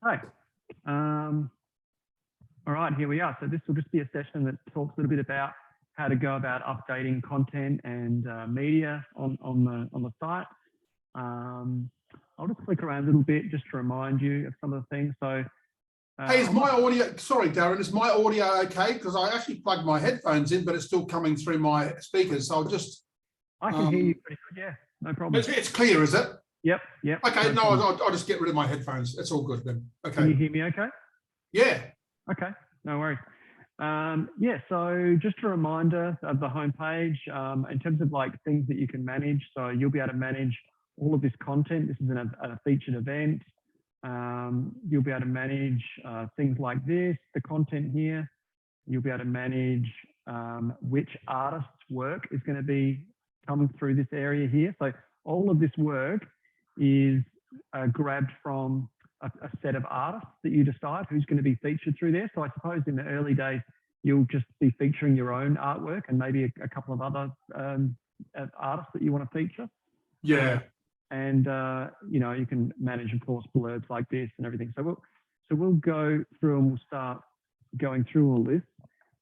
Hi. All right, here we are. So this will just be a session that talks a little bit about how to go about updating content and media on the site. I'll just click around a little bit just to remind you of some of the things. So, hey, is my audio? Sorry, Darren, is my audio okay? Because I actually plugged my headphones in, but it's still coming through my speakers. So I'll just. I can hear you pretty good. Yeah, no problem. It's clear, is it? Yep. Okay, no, I'll just get rid of my headphones. It's all good then. Okay. Can you hear me okay? Yeah. Okay, no worries. Yeah, so just a reminder of the homepage in terms of like things that you can manage. So you'll be able to manage all of this content. This is a featured event. You'll be able to manage things like this, the content here. You'll be able to manage which artist's work is going to be coming through this area here. So all of this work is grabbed from a set of artists that you decide who's going to be featured through there. So I suppose in the early days, you'll just be featuring your own artwork and maybe a couple of other artists that you want to feature. Yeah. And you know, you can manage, of course, blurbs like this and everything. So we'll go through and we'll start going through all this.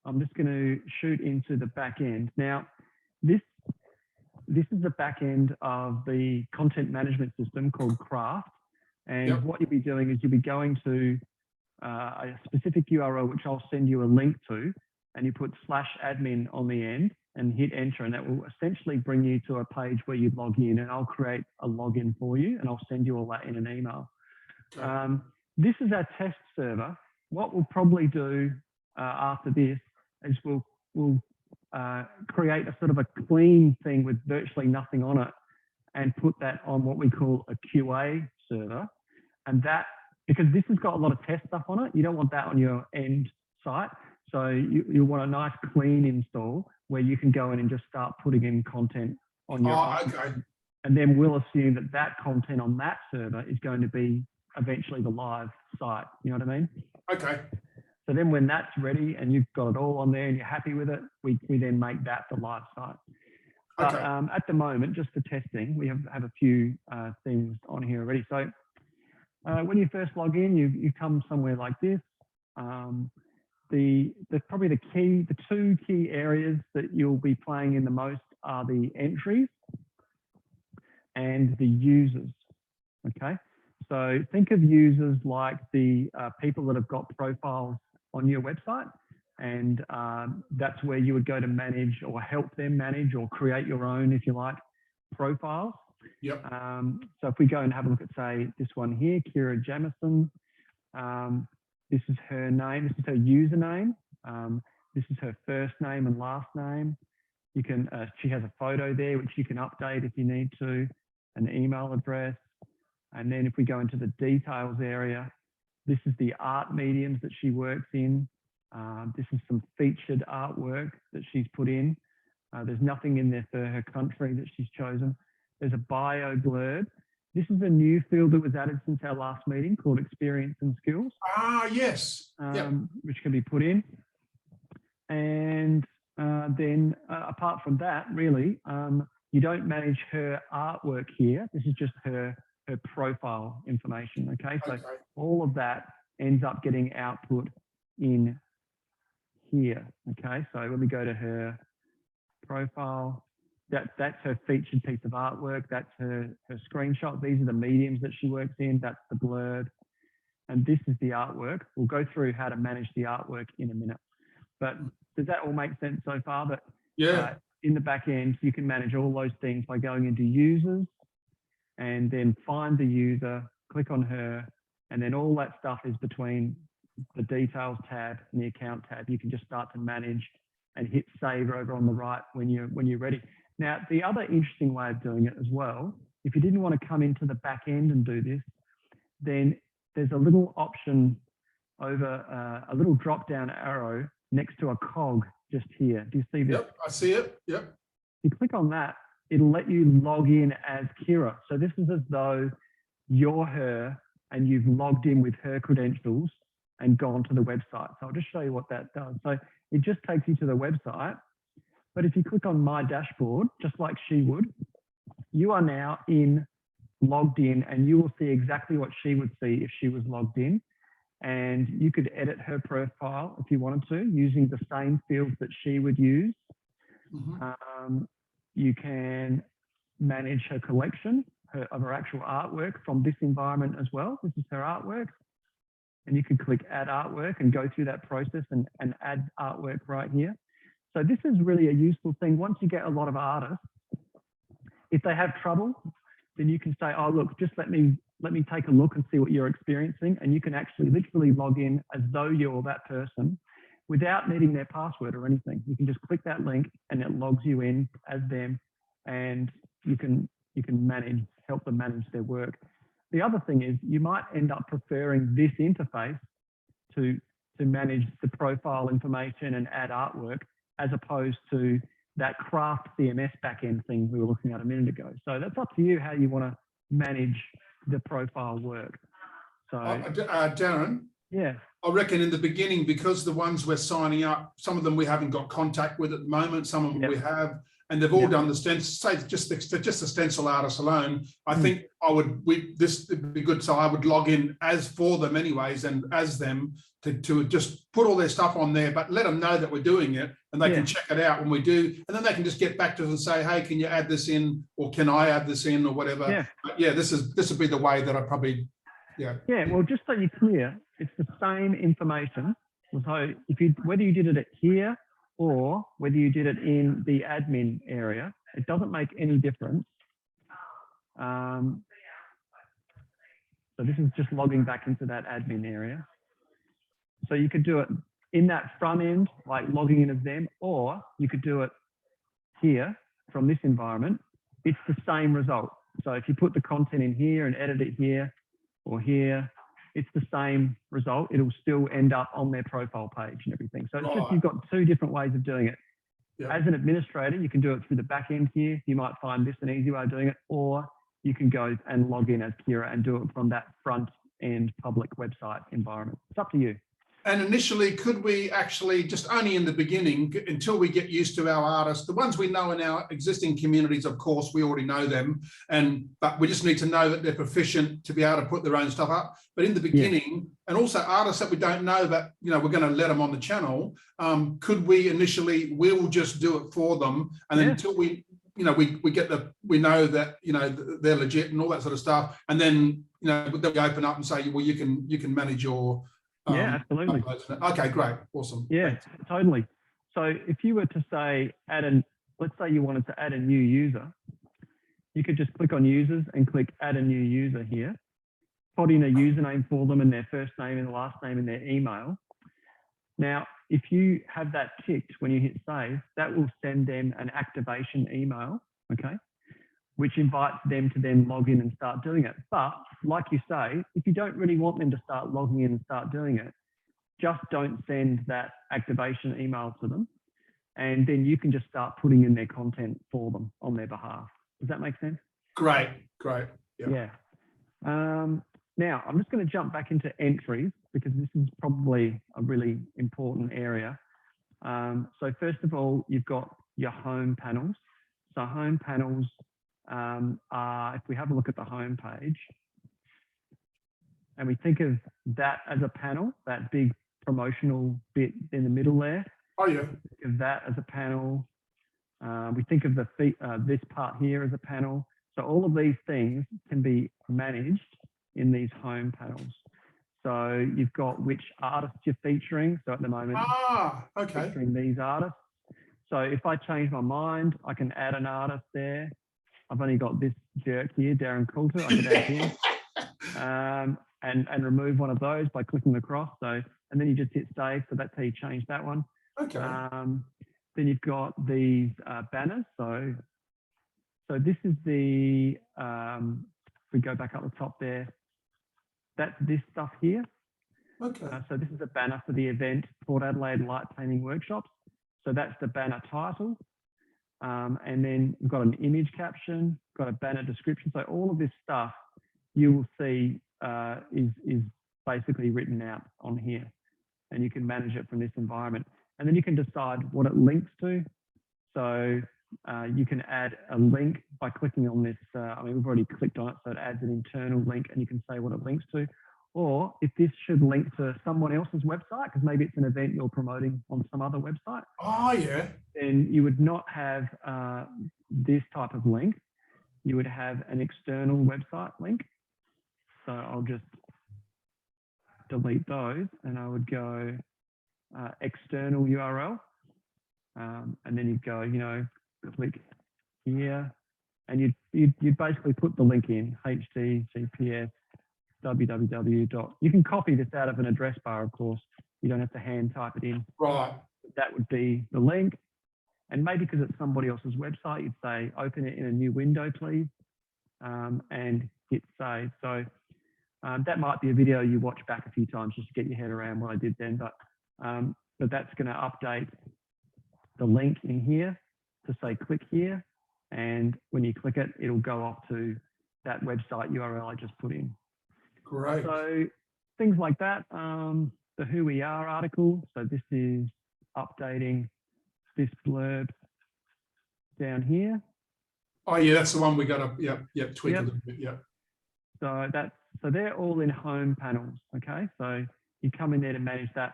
I'm just going to shoot into the back end. Now, this is the back end of the content management system called Craft. And what you'll be doing is you'll be going to a specific URL, which I'll send you a link to, and you put /admin on the end and hit enter, and that will essentially bring you to a page where you log in, and I'll create a login for you, and I'll send you all that in an email. Okay. This is our test server. What we'll probably do after this is we'll create a sort of a clean thing with virtually nothing on it and put that on what we call a QA server. And that, because this has got a lot of test stuff on it, you don't want that on your end site. So you want a nice clean install where you can go in and just start putting in content on your own. Okay. And then we'll assume that that content on that server is going to be eventually the live site. You know what I mean? Okay. So then when that's ready and you've got it all on there and you're happy with it, we then make that the live site. But at the moment, just for testing, we have a few things on here already. So when you first log in, you come somewhere like this. Probably the two key areas that you'll be playing in the most are the entries and the users. Okay, so think of users like the people that have got profiles on your website, and that's where you would go to manage or help them manage or create your own, if you like, profiles. Yep. So if we go and have a look at, say, this one here, Kira Jamison, this is her name, this is her username, this is her first name and last name. You can, she has a photo there which you can update if you need to, an email address. And then if we go into the details area, this is the art mediums that she works in. This is some featured artwork that she's put in. There's nothing in there for her country that she's chosen. There's a bio blurb. This is a new field that was added since our last meeting called experience and skills. Ah, yes. Which can be put in. And then apart from that, really, you don't manage her artwork here. This is just her profile information, okay? So all of that ends up getting output in here, okay? So when we go to her profile, that's her featured piece of artwork, that's her screenshot. These are the mediums that she works in, that's the blurb, and this is the artwork. We'll go through how to manage the artwork in a minute. But does that all make sense so far? But in the back end, you can manage all those things by going into users and then find the user, click on her, and then all that stuff is between the details tab and the account tab. You can just start to manage and hit save over on the right when you're ready. Now, the other interesting way of doing it as well, if you didn't want to come into the back end and do this, then there's a little option over a little drop down arrow next to a cog just here. Do you see this? Yep, I see it. Yep. You click on that, it'll let you log in as Kira. So this is as though you're her and you've logged in with her credentials and gone to the website. So I'll just show you what that does. So it just takes you to the website. But if you click on my dashboard, just like she would, you are now in logged in, and you will see exactly what she would see if she was logged in. And you could edit her profile if you wanted to, using the same fields that she would use. You can manage her collection of her actual artwork from this environment as well. This is her artwork. And you can click add artwork and go through that process and add artwork right here. So this is really a useful thing. Once you get a lot of artists, if they have trouble, then you can say, oh, look, just let me take a look and see what you're experiencing. And you can actually literally log in as though you're that person without needing their password or anything. You can just click that link and it logs you in as them, and you can help them manage their work. The other thing is you might end up preferring this interface to manage the profile information and add artwork, as opposed to that craft CMS backend thing we were looking at a minute ago. So that's up to you how you want to manage the profile work. So Darren, yeah, I reckon in the beginning, because the ones we're signing up, some of them we haven't got contact with at the moment, some of them we have, and they've all done the stencil, say just the stencil artists alone. I think this would be good. So I would log in as for them anyways, and as them to just put all their stuff on there, but let them know that we're doing it, and they can check it out when we do, and then they can just get back to us and say, hey, can you add this in, or can I add this in, or whatever. But yeah, this would be the way that I probably well, just so you're clear, it's the same information. So whether you did it here or whether you did it in the admin area, it doesn't make any difference. So this is just logging back into that admin area. So you could do it in that front end, like logging in as them, or you could do it here from this environment. It's the same result. So if you put the content in here and edit it here or here, it's the same result. It'll still end up on their profile page and everything. So it's just, you've got two different ways of doing it. As an administrator, you can do it through the back end here. You might find this an easy way of doing it, or you can go and log in as Kira and do it from that front end public website environment. It's up to you. And initially, could we actually, just only in the beginning, until we get used to our artists, the ones we know in our existing communities, of course, we already know them, but we just need to know that they're proficient to be able to put their own stuff up. But in the beginning, and also artists that we don't know, but we're going to let them on the channel, could we initially, we'll just do it for them, and then until we know that they're legit and all that sort of stuff, and then then we open up and say, well, you can manage your absolutely. Okay, great, awesome. Yeah, thanks. totally. So if you were to say let's say you wanted to add a new user, you could just click on users and click add a new user here, put in a username for them and their first name and last name and their email. Now, if you have that ticked when you hit save, that will send them an activation email, which invites them to then log in and start doing it. But like you say, if you don't really want them to start logging in and start doing it, just don't send that activation email to them. And then you can just start putting in their content for them on their behalf. Does that make sense? Great. Yeah. Now, I'm just going to jump back into entries because this is probably a really important area. So first of all, you've got your home panels. So home panels are, if we have a look at the home page, and we think of that as a panel, that big promotional bit in the middle there. Oh yeah. Think of that as a panel. We think of this part here as a panel. So all of these things can be managed in these home panels. So you've got which artists you're featuring. So at the moment, featuring these artists. So if I change my mind, I can add an artist there. I've only got this jerk here, Darren Coulter. I can add him and remove one of those by clicking across. So, and then you just hit save. So that's how you change that one. Okay. Then you've got these banners. So this is the, if we go back up the top there, that's this stuff here. Okay. So this is a banner for the event, Port Adelaide Light Painting Workshops. So that's the banner title. And then we've got an image caption, got a banner description. So all of this stuff you will see is basically written out on here, and you can manage it from this environment. And then you can decide what it links to. So you can add a link by clicking on this. I mean, we've already clicked on it, so it adds an internal link, and you can say what it links to. Or if this should link to someone else's website, because maybe it's an event you're promoting on some other website. Oh, yeah. Then you would not have this type of link. You would have an external website link. So I'll just delete those, and I would go external URL. And then you'd go, you know, click here, and you'd basically put the link in, https www. You can copy this out of an address bar, of course. You don't have to hand type it in. Right. That would be the link. And maybe because it's somebody else's website, you'd say, open it in a new window, please, and hit save. So that might be a video you watch back a few times just to get your head around what I did then. But that's going to update the link in here to say click here. And when you click it, it'll go off to that website URL I just put in. Great. So things like that. The Who We Are article. So this is updating this blurb down here. Oh yeah, that's the one we got to tweak a little bit. Yep. So they're all in home panels. Okay, so you come in there to manage that.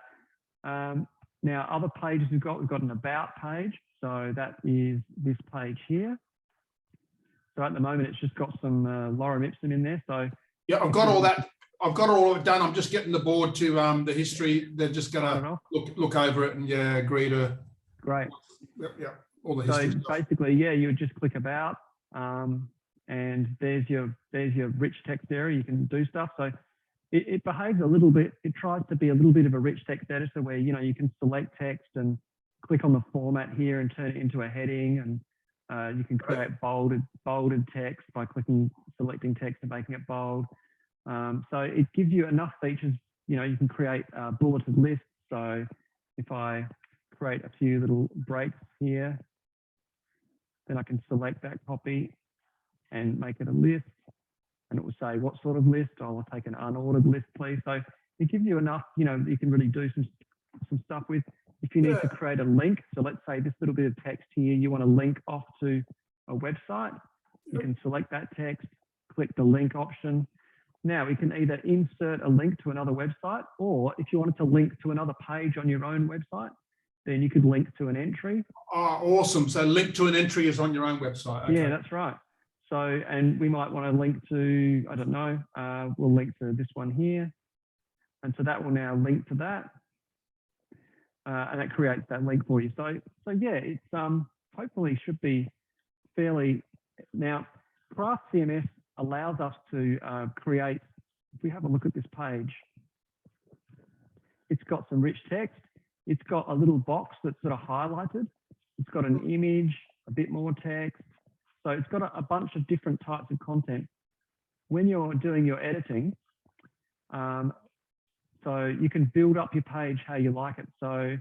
Now other pages we've got an about page. So that is this page here. So at the moment it's just got some lorem ipsum in there. So yeah, I've got all that. I've got all of it done. I'm just getting the board to the history. They're just gonna look over it and agree to. Great. Yep. All the history. So basically, you would just click about, and there's your rich text area. You can do stuff. So it behaves a little bit. It tries to be a little bit of a rich text editor where you can select text and click on the format here and turn it into a heading, and you can create bolded text by selecting text and making it bold. So it gives you enough features. You can create bulleted lists. So if I create a few little breaks here, then I can select that copy and make it a list, and it will say what sort of list. I will take an unordered list, please. So it gives you enough, you can really do some stuff with. If you need to create a link, so let's say this little bit of text here, you want to link off to a website, you can select that text, click the link option. Now we can either insert a link to another website, or if you wanted to link to another page on your own website, then you could link to an entry. Oh, awesome. So link to an entry is on your own website. Okay. Yeah, that's right. So, and we might want to link to, I don't know, we'll link to this one here. And so that will now link to that. And it creates that link for you. So yeah, it's hopefully should be fairly. Now, Craft CMS allows us to create, if we have a look at this page, it's got some rich text. It's got a little box that's sort of highlighted. It's got an image, a bit more text. So it's got a bunch of different types of content. When you're doing your editing, so you can build up your page how you like it. So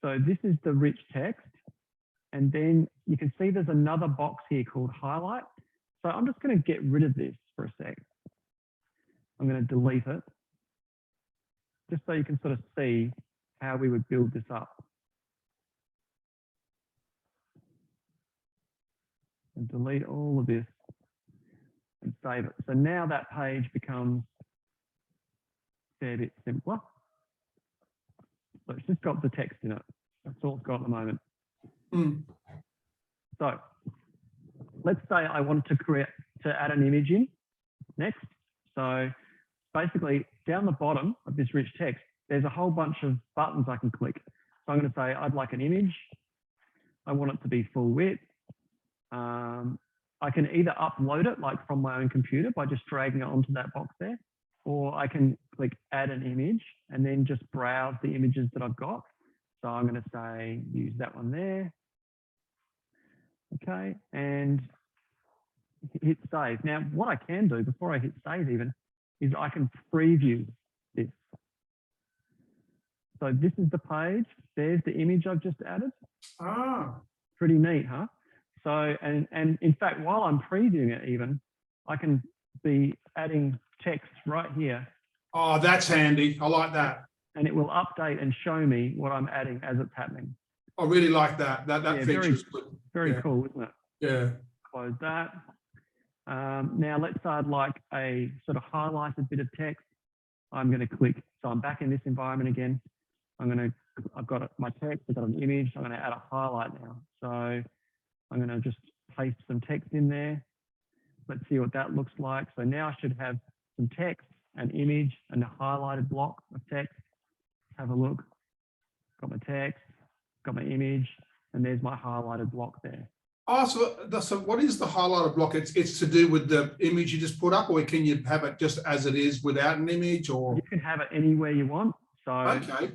this is the rich text. And then you can see there's another box here called highlight. So I'm just going to get rid of this for a sec. I'm going to delete it, just so you can sort of see how we would build this up. And delete all of this and save it. So now that page becomes a fair bit simpler. So it's just got the text in it. That's all it's got at the moment. So let's say I wanted to add an image in next. So basically down the bottom of this rich text, there's a whole bunch of buttons I can click. So I'm going to say I'd like an image. I want it to be full width. I can either upload it like from my own computer by just dragging it onto that box there, or I can click add an image and then just browse the images that I've got. So I'm going to say use that one there. Okay, and hit save. Now what I can do before I hit save even is I can preview this. So this is the page. There's the image I've just added. Pretty neat, huh? So, and in fact, while I'm previewing it even, I can be adding text right here. Oh, that's handy. I like that. And it will update and show me what I'm adding as it's happening. I really like that. That Yeah, feature is good. Very cool, isn't it? Yeah. Close that. Now let's say I'd like a sort of highlighted bit of text. I'm going to click. So I'm back in this environment again. I've got my text, I've got an image. I'm going to add a highlight now. So I'm going to just paste some text in there. Let's see what that looks like. So now I should have some text, an image, and a highlighted block of text. Have a look. Got my text, got my image, and there's my highlighted block there. Oh, so what is the highlighted block? It's to do with the image you just put up, or can you have it just as it is without an image? Or you can have it anywhere you want. So okay.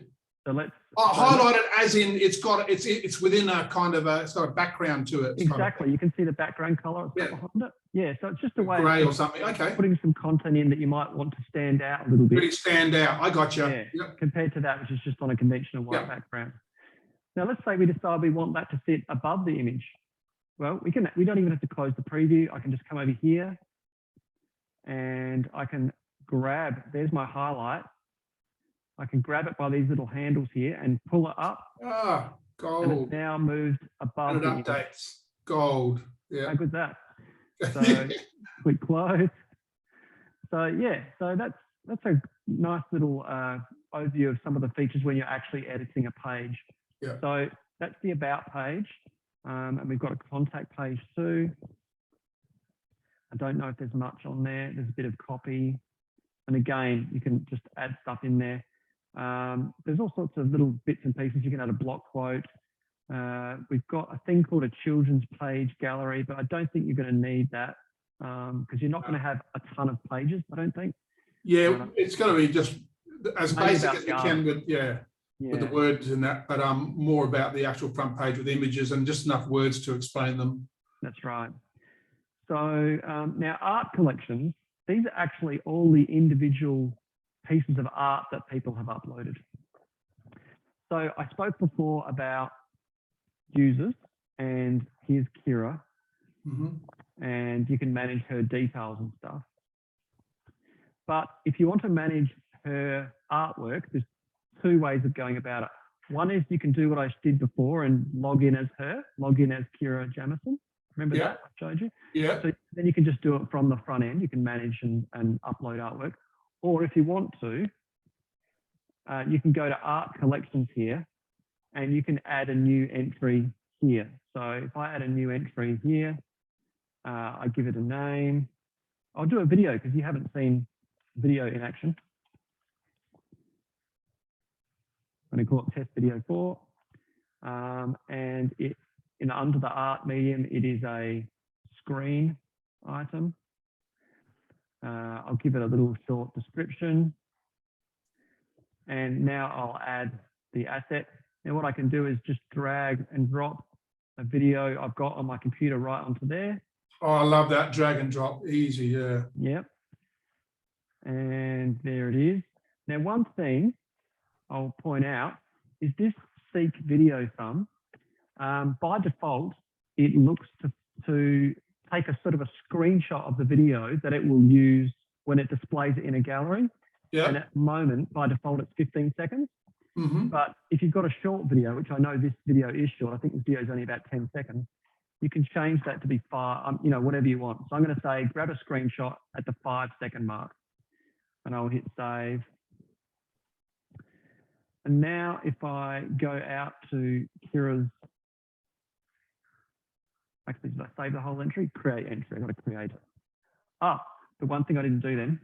So let's highlighted as in it's within a kind of it's got a background to it. Exactly. You can see the background color behind it. Yeah. So it's just a way gray of or something. Okay. putting some content in that you might want to stand out a little bit. Really stand out. I got you. Yeah. Yep. Compared to that, which is just on a conventional white background. Now let's say we decide we want that to sit above the image. Well, we don't even have to close the preview. I can just come over here and I can grab, there's my highlight. I can grab it by these little handles here and pull it up. Ah, gold. And it's now moved above. And it updates. Gold. Yeah. How good's that? So click close. So yeah, so that's a nice little overview of some of the features when you're actually editing a page. Yeah. So that's the about page. And we've got a contact page too. I don't know if there's much on there. There's a bit of copy. And again, you can just add stuff in there. There's all sorts of little bits and pieces. You can add a block quote. We've got a thing called a children's page gallery, but I don't think you're going to need that because you're not going to have a ton of pages, I don't think. Yeah, it's going to be just as basic as we can with, with the words and that, but more about the actual front page with images and just enough words to explain them. That's right. So now art collections, these are actually all the individual pieces of art that people have uploaded. So I spoke before about users, and here's Kira, and you can manage her details and stuff. But if you want to manage her artwork, there's two ways of going about it. One is you can do what I did before and log in as her, log in as Kira Jamison. Remember that I showed you? Yeah. So then you can just do it from the front end. You can manage and upload artwork. Or if you want to, you can go to art collections here and you can add a new entry here. So if I add a new entry here, I give it a name. I'll do a video because you haven't seen video in action. I'm going to call it test video 4. And it, under the art medium, it is a screen item. I'll give it a little short description. And now I'll add the asset. Now what I can do is just drag and drop a video I've got on my computer right onto there. Oh, I love that drag and drop, easy, yeah. Yep. And there it is. Now one thing I'll point out is this seek video thumb. By default, it looks to take a sort of a screenshot of the video that it will use when it displays it in a gallery. Yeah. And at the moment, by default, it's 15 seconds. But if you've got a short video, which I know this video is short, I think this video is only about 10 seconds, you can change that to be whatever you want. So I'm going to say, grab a screenshot at the 5-second mark and I'll hit save. And now if I go out to Kira's, actually, did I save the whole entry? Create entry, I've got to create it. The one thing I didn't do then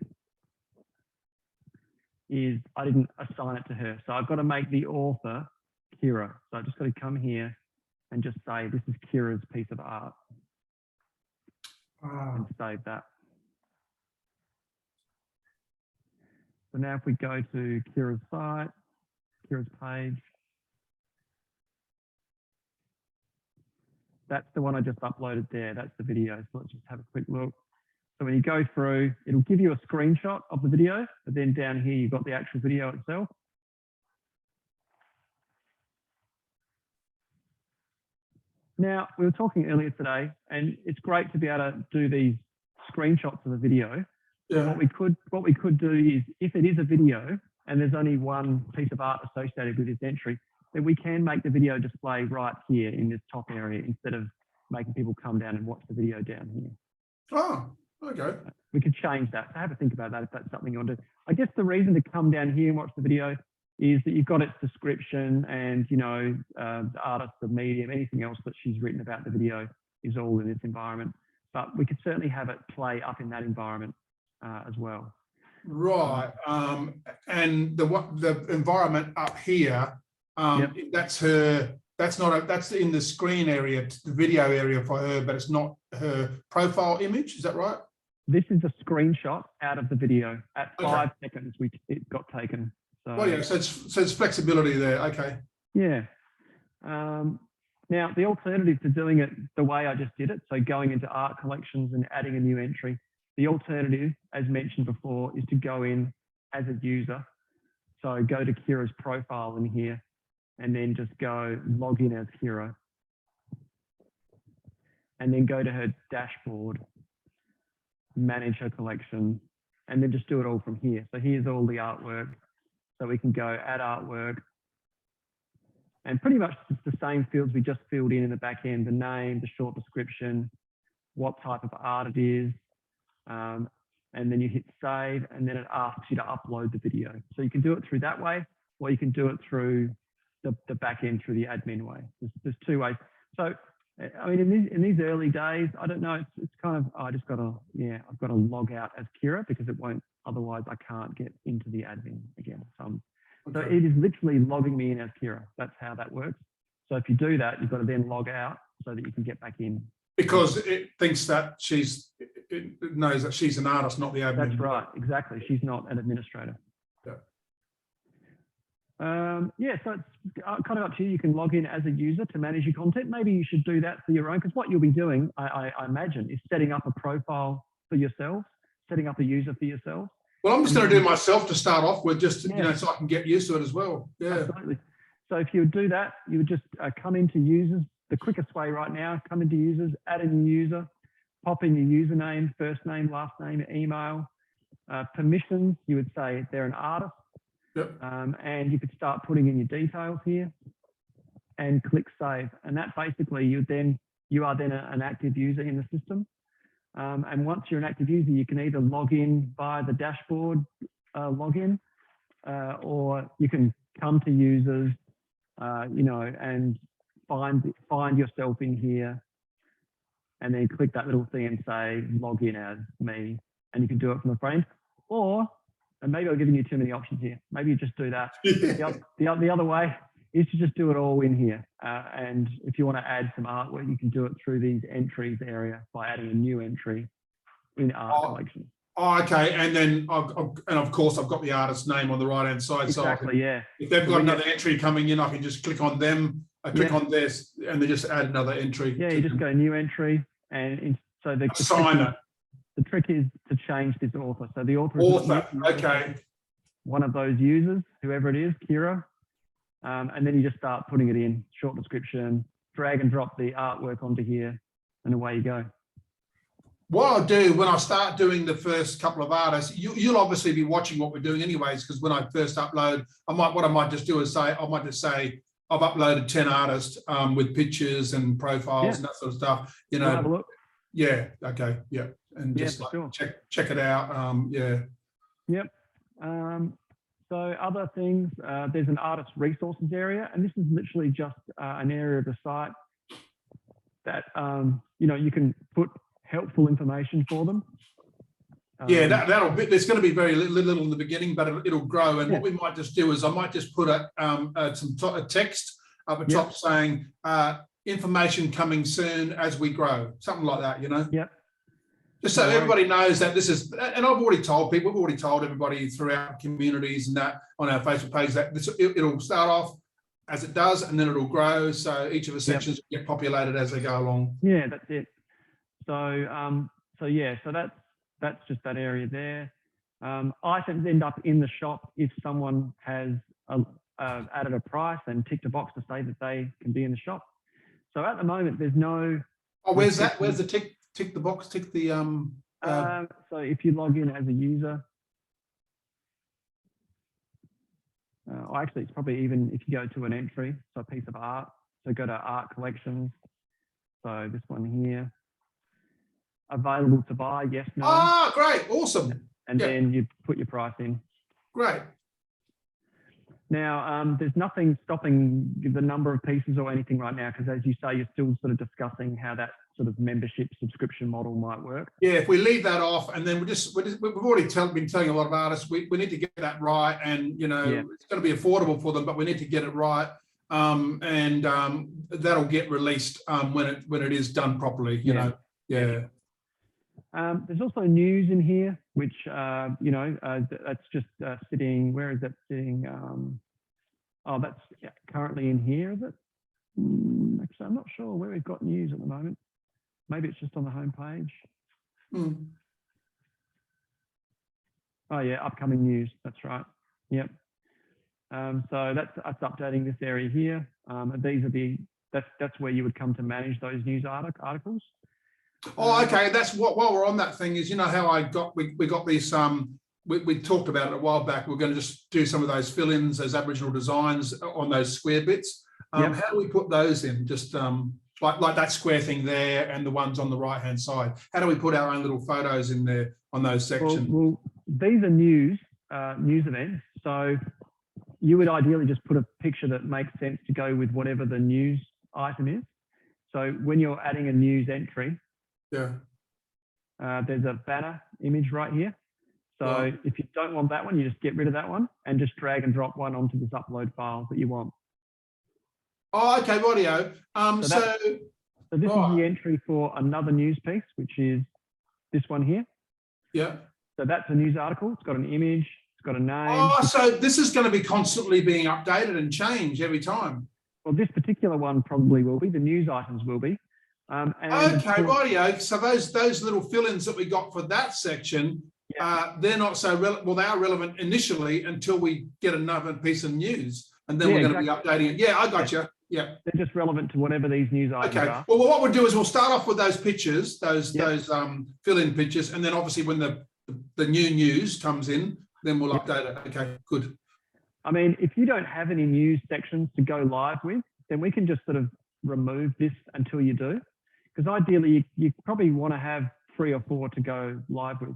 is I didn't assign it to her. So I've got to make the author Kira. So I've just got to come here and just say, this is Kira's piece of art. And save that. So now if we go to Kira's site, Kira's page, that's the one I just uploaded there. That's the video. So let's just have a quick look. So when you go through, it'll give you a screenshot of the video, but then down here, you've got the actual video itself. Now, we were talking earlier today, and it's great to be able to do these screenshots of the video. Yeah. What we could do is, if it is a video and there's only one piece of art associated with this entry, that we can make the video display right here in this top area instead of making people come down and watch the video down here. Oh, okay. We could change that. So have a think about that if that's something you want to do. I guess the reason to come down here and watch the video is that you've got its description and, you know, the artist, the medium, anything else that she's written about the video is all in this environment. But we could certainly have it play up in that environment as well. Right. And the environment up here, Yep. that's in the screen area, the video area for her, but it's not her profile image. Is that right? This is a screenshot out of the video at 5 seconds. It got taken. So, oh yeah, so it's flexibility there. Okay. Yeah. Now the alternative to doing it the way I just did it, so going into art collections and adding a new entry, the alternative, as mentioned before, is to go in as a user. So go to Kira's profile in here and then just go log in as Kira. And then go to her dashboard, manage her collection, and then just do it all from here. So here's all the artwork. So we can go add artwork. And pretty much it's the same fields we just filled in the back end, the name, the short description, what type of art it is. And then you hit save, and then it asks you to upload the video. So you can do it through that way, or you can do it through the back end through the admin way. There's two ways. So, I mean, in these early days, I don't know, it's kind of, I've got to log out as Kira because it won't, otherwise I can't get into the admin again. So it is literally logging me in as Kira. That's how that works. So if you do that, you've got to then log out so that you can get back in. Because it thinks that it knows that she's an artist, not the admin. That's right, exactly. She's not an administrator. Yeah. So it's kind of up to you. You can log in as a user to manage your content. Maybe you should do that for your own, because what you'll be doing, I imagine, is setting up a profile for yourself, setting up a user for yourself. Well, I'm just going to do it myself to start off with, just you know, so I can get used to it as well. Yeah. Absolutely. So if you would do that, you would just come into users. The quickest way right now, come into users, add a new user, pop in your username, first name, last name, email, permissions. You would say they're an artist. Yep. And you could start putting in your details here and click save. And that basically, you are then an active user in the system. And once you're an active user, you can either log in via the dashboard login, or you can come to users, you know, and find yourself in here and then click that little thing and say log in as me, and you can do it from the frame. Or, and maybe I'm giving you too many options here, maybe you just do that. The other way is to just do it all in here, and if you want to add some artwork, you can do it through these entries area by adding a new entry in art collection. Oh, okay. And then, and of course, I've got the artist's name on the right-hand side. Exactly, so if they've got another entry coming in, I can just click on them. I click on this, and they just add another entry. Yeah, you just go new entry, and so the trick is to change this author. So the author is one of those users, whoever it is, Kira, and then you just start putting it in, short description, drag and drop the artwork onto here, and away you go. What I'll do when I start doing the first couple of artists, you'll obviously be watching what we're doing anyways, because when I first upload, what I might just do is say, I've uploaded 10 artists with pictures and profiles and that sort of stuff. You know, have a look. Yeah. Okay. Yeah. And just check it out. Yeah. Yep. So other things, there's an artist resources area, and this is literally just an area of the site that you know, you can put helpful information for them. Yeah, there's going to be very little in the beginning, but it'll grow. And what we might just do is I might just put a text up the top saying information coming soon as we grow, something like that, you know. Yep. Just so everybody knows that this is, and I've already told people, we've already told everybody throughout communities and that on our Facebook page that it'll start off as it does, and then it'll grow. So each of the sections get populated as they go along. Yeah, that's it. So so that's just that area there. Items end up in the shop if someone has added a price and ticked a box to say that they can be in the shop. So at the moment, there's no. Oh, where's that? Where's the tick the box? Tick the So if you log in as a user, or actually, it's probably even if you go to an entry, so a piece of art. So go to art collections. So this one here, available to buy, yes, no. Ah, great, awesome. And then you put your price in. Great. Now, there's nothing stopping the number of pieces or anything right now, because as you say, you're still sort of discussing how that sort of membership subscription model might work. Yeah, if we leave that off, and then we've already been telling a lot of artists we need to get that right, and it's going to be affordable for them, but we need to get it right, and that'll get released when it is done properly. You know, yeah. There's also news in here, which that's just sitting. Where is that sitting? Oh, that's currently in here, is it? Actually, I'm not sure where we've got news at the moment. Maybe it's just on the home page. Oh yeah, upcoming news. That's right. Yep. So that's updating this area here. These are that's where you would come to manage those news articles. Oh, okay. That's what. While we're on that thing, is how we got these. We talked about it a while back. We're going to just do some of those fill-ins, those Aboriginal designs on those square bits. How do we put those in? Just like that square thing there, and the ones on the right-hand side. How do we put our own little photos in there on those sections? Well, these are news events. So you would ideally just put a picture that makes sense to go with whatever the news item is. So when you're adding a news entry, there's a banner image right here. So if you don't want that one, you just get rid of that one and just drag and drop one onto this upload file that you want. Oh, okay, rightio. So this is the entry for another news piece, which is this one here. Yeah. So that's a news article. It's got an image. It's got a name. Oh, so this is going to be constantly being updated and changed every time. Well, this particular one probably will be. The news items will be. Okay, rightio. So those little fill-ins that we got for that section, they're not so relevant. Well, they are relevant initially until we get another piece of news, and then we're going to be updating it. Yeah, I got you. Yeah, they're just relevant to whatever these news items are. Well, what we'll do is we'll start off with those pictures, those fill-in pictures, and then obviously when the new news comes in, then we'll update it. Okay, good. I mean, if you don't have any news sections to go live with, then we can just sort of remove this until you do. Because ideally, you probably want to have 3 or 4 to go live with.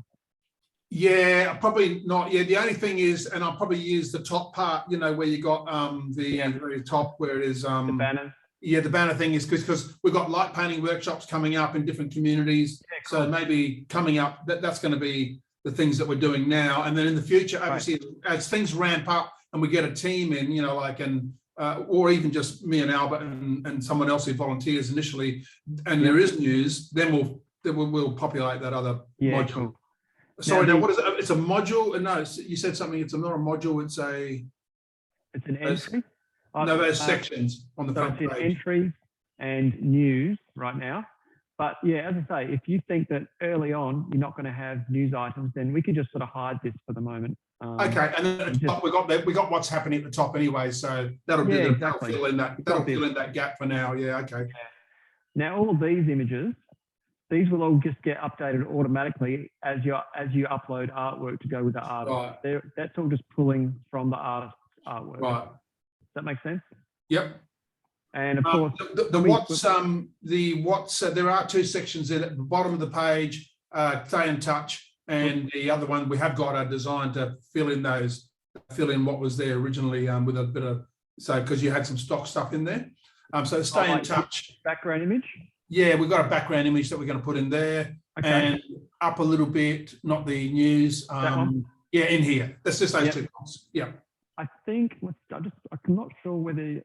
Yeah, probably not. Yeah, the only thing is, and I'll probably use the top part, where you got the very top where it is the banner. Yeah, the banner thing is because we've got light painting workshops coming up in different communities. Yeah, cool. So maybe coming up, that's going to be the things that we're doing now. And then in the future, obviously, as things ramp up and we get a team in, or even just me and Albert and someone else who volunteers initially, and there is news, then we'll populate that other module. Cool. Sorry, now what is it? It's a module? No, you said something. It's not a module. It's an entry. No, those sections on the front page. Entries and news right now. But yeah, as I say, if you think that early on you're not going to have news items, then we could just sort of hide this for the moment. Okay, and then at the top, we got what's happening at the top anyway, so that'll fill in that gap for now. Yeah, okay. Yeah. Now all of these images, these will all just get updated automatically as you upload artwork to go with the artist. Right. That's all just pulling from the artist's artwork. Right. Does that make sense? Yep. And of course, there are 2 sections in at the bottom of the page. Stay in touch, and the other one we have got a design to fill in what was there originally with a bit of because you had some stock stuff in there. So stay in touch. Background image. Yeah, we've got a background image that we're going to put in there, and up a little bit, not the news. That one? Yeah, in here. That's just those 2 points. Yeah. I think I'm not sure whether.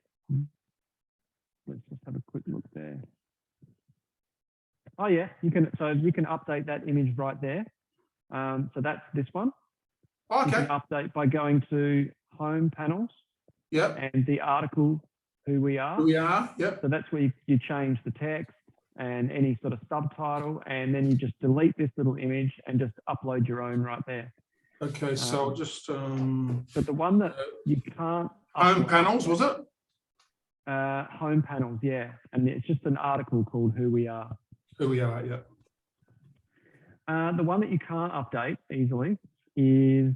Let's just have a quick look there. Oh yeah, you can update that image right there. So that's this one. Okay. You can update by going to home panels. Yep. And the article, who we are. Who we are. Yep. So that's where you change the text and any sort of subtitle, and then you just delete this little image and just upload your own right there. Okay, so I'll just. But the one that you can't. Home panels, was it? Home panels, yeah, and it's just an article called "Who We Are." Who we are, yeah. The one that you can't update easily is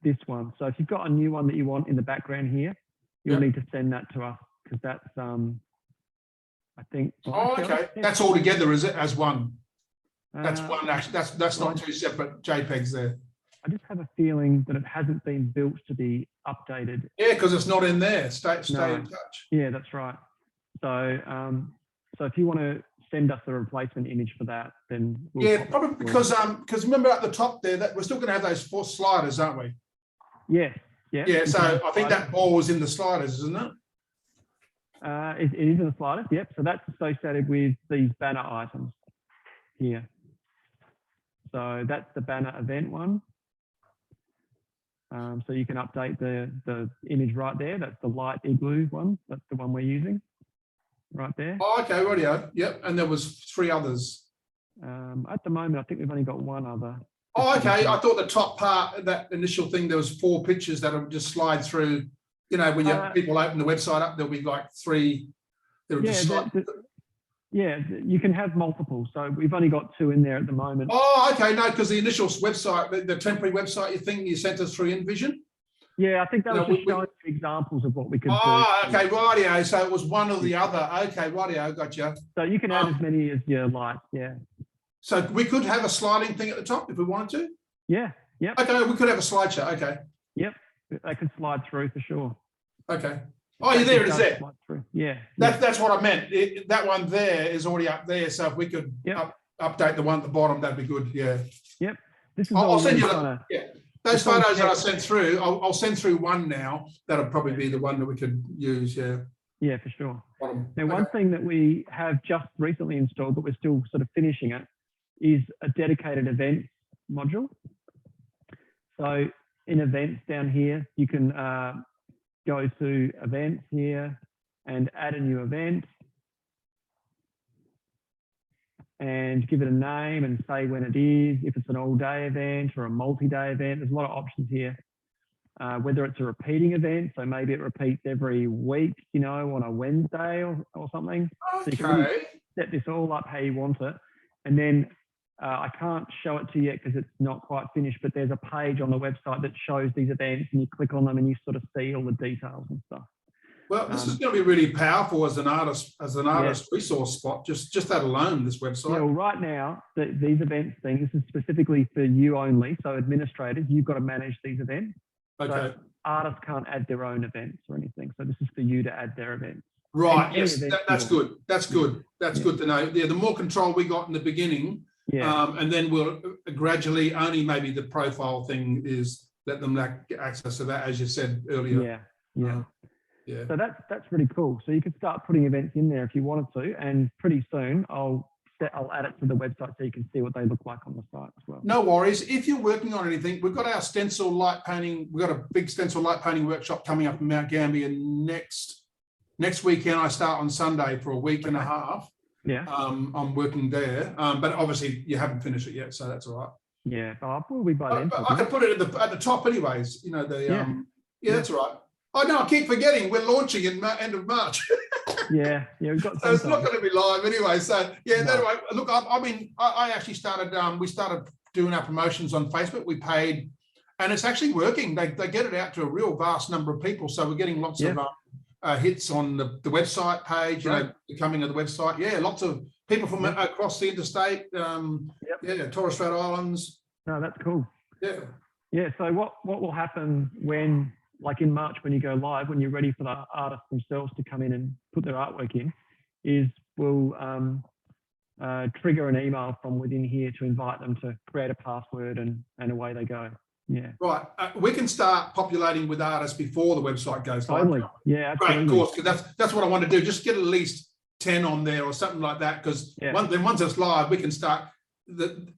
this one. So if you've got a new one that you want in the background here, you'll need to send that to us, because that's I think. Oh, okay. That's all together, is it, as one? That's one. Actually, that's not two separate JPEGs there. I just have a feeling that it hasn't been built to be updated. Yeah, because it's not in there. Stay in touch. Yeah, that's right. So so if you want to send us a replacement image for that, then we'll probably because remember at the top there that we're still going to have those 4 sliders, aren't we? Yes. Yeah. So I think that ball was in the sliders, isn't it? It is in the sliders. Yep. So that's associated with these banner items here. So that's the banner event one. So you can update the image right there. That's the light igloo one. That's the one we're using right there. Oh, okay, radio. Yep. And there was 3 others. At the moment, I think we've only got one other. Oh, okay. I thought the top part, that initial thing, there was 4 pictures that will just slide through. You know, when people open the website up, there'll be like 3. Yeah, you can have multiple. So we've only got 2 in there at the moment. Oh, okay. No, because the initial website, the temporary website, you sent us through InVision. Yeah, I think that was just showing examples of what we could do. Oh, okay, rightio. So it was one or the other. Okay, rightio, gotcha. So you can add as many as you like, yeah. So we could have a sliding thing at the top if we wanted to? Yeah, yep. Okay, we could have a slideshow, okay. Yep, they could slide through for sure. Okay. Oh, yeah, there it is there. Yeah. That's what I meant. That one there is already up there. So if we could update the one at the bottom, that'd be good, yeah. Yep. This is I'll send you those photos that I sent through. I'll send through one now. That'll probably be the one that we could use, yeah. Yeah, for sure. Now, one thing that we have just recently installed, but we're still sort of finishing it, is a dedicated events module. So in events down here, you can go to events here and add a new event and give it a name and say when it is, if it's an all-day event or a multi-day event. There's a lot of options here. Whether it's a repeating event, so maybe it repeats every week, you know, on a Wednesday or something. Okay. So you can really set this all up how you want it. And then I can't show it to you yet because it's not quite finished, but there's a page on the website that shows these events, and you click on them and you sort of see all the details and stuff. Well, this is going to be really powerful as an artist resource spot. Just that alone, this website. Yeah, well, right now, these events thing, this is specifically for you only. So administrators, you've got to manage these events. Okay. So artists can't add their own events or anything. So this is for you to add their events. Right. Yes, that's good. That's good. That's good to know. Yeah, the more control we got in the beginning, and then we'll gradually only maybe the profile thing is let them get access to that, as you said earlier. Yeah. So that's really cool. So you can start putting events in there if you wanted to, and pretty soon I'll add it to the website so you can see what they look like on the site as well. No worries. If you're working on anything, we've got our stencil light painting. We've got a big stencil light painting workshop coming up in Mount Gambier next weekend. I start on Sunday for a week and a half. Yeah. I'm working there, but obviously you haven't finished it yet, so that's all right. Yeah, we'll be by then. I can put it at the top anyways. You know that's all right. Oh no, I keep forgetting we're launching in end of March. yeah, we've got. So it's not going to be live anyway. So yeah, no. Anyway, look, I actually started. We started doing our promotions on Facebook. We paid, and it's actually working. They get it out to a real vast number of people. So we're getting lots of hits on the website page. You know, the coming of the website. Yeah, lots of people from across the interstate. Torres Strait Islands. No, that's cool. Yeah. Yeah. So what will happen when? Like in March, when you go live, when you're ready for the artists themselves to come in and put their artwork in, is we'll trigger an email from within here to invite them to create a password, and away they go. Yeah. Right. We can start populating with artists before the website goes live. Totally. Yeah, absolutely. Great, of course, because that's what I want to do. Just get at least 10 on there or something like that, because once it's live, we can start.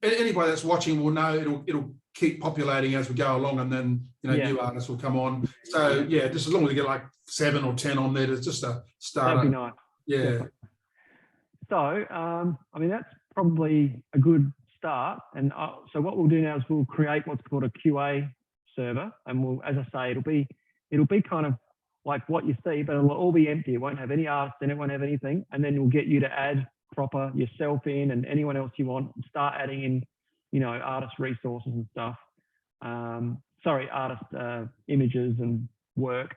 Anybody that's watching will know it'll keep populating as we go along, and then new artists will come on. So just as long as we get like 7 or 10 on there, it's just a start. That'd be nice. Yeah. So I mean, that's probably a good start. And so what we'll do now is we'll create what's called a QA server, and we'll, as I say, it'll be kind of like what you see, but it'll all be empty. It won't have any artists in it, won't have anything, and then we'll get you to add proper yourself in and anyone else you want, and start adding in artist resources and stuff. artist images and work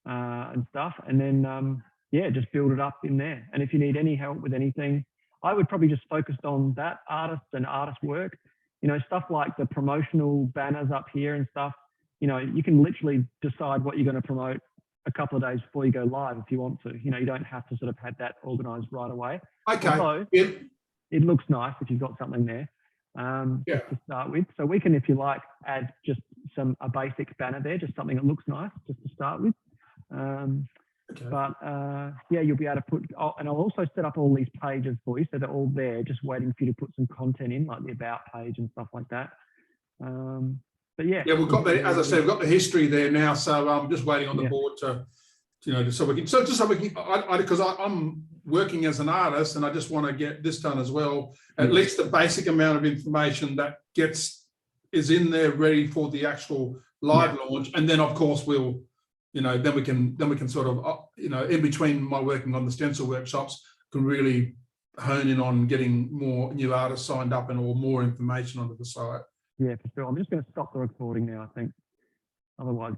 and stuff, and then yeah, just build it up in there. And if you need any help with anything, I would probably just focus on that artist and artist work. You know, stuff like the promotional banners up here and stuff. You know, you can literally decide what you're going to promote a couple of days before you go live if you want to. You know, you don't have to sort of have that organised right away. Okay. Although, it looks nice if you've got something there just to start with. So we can, if you like, add just a basic banner there, just something that looks nice just to start with. But yeah, you'll be able to put, and I'll also set up all these pages for you so they're all there, just waiting for you to put some content in, like the about page and stuff like that. But yeah, we've got the, as I said, we've got the history there now, so I'm just waiting on the board to, you know, so we can, just so we can, because I'm working as an artist and I just want to get this done as well. At least the basic amount of information that is in there ready for the actual live launch, and then of course we'll, you know, then we can sort of, you know, in between my working on the stencil workshops, can really hone in on getting more new artists signed up and or more information onto the site. Yeah, for sure. I'm just going to stop the recording now, I think. Otherwise,